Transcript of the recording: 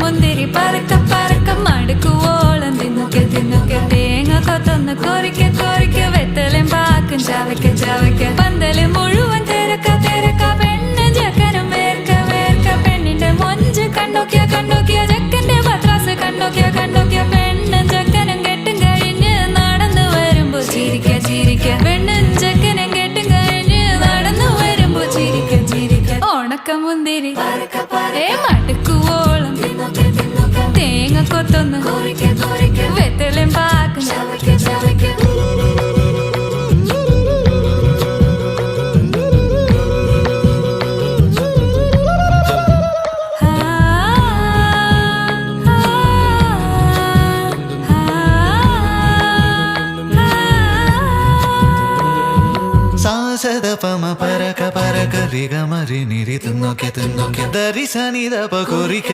മുന്തിരി പറക്ക പറക്ക മടുക്കുവോളം തിന്നൊക്കെ തിന്നൊക്കെ തേങ്ങ കൊത്തൊന്ന് കൊറിക്ക കൊറിക്ക വെത്തലും പാക്കും ചവയ്ക്ക ചവയ്ക്ക പന്തല് മുഴുവൻ തിരക്ക തിരക്ക പെണ്ണ് ചക്കനും വേർക്ക വേർക്ക പെണ്ണിന്റെ മൊഞ്ച് കണ്ടോക്കിയ കണ്ടോക്കിയ ചക്കന്റെ പത്രാസ് കണ്ടോക്കിയ കണ്ടോക്കിയ പെണ്ണും ചക്കനും കെട്ടും കഴിഞ്ഞ് നടന്നു വരുമ്പോ ചിരിക്ക ചിരിക്ക പെണ്ണും ചക്കനും കെട്ടും കഴിഞ്ഞ് നടന്നു വരുമ്പോ ചിരിക്ക ചിരിക്ക ഉണക്കമുന്തിരി മടുക്കുവോളം തേങ്ങ കൊത്തൊന്ന് വെത്തലും പാക്കും സാസദപമ പരക പരക രിഗമരി നിരി തിന്നൊക്കെ തിന്നൊക്കെ ദരി സനി ദപ കൊറിക്ക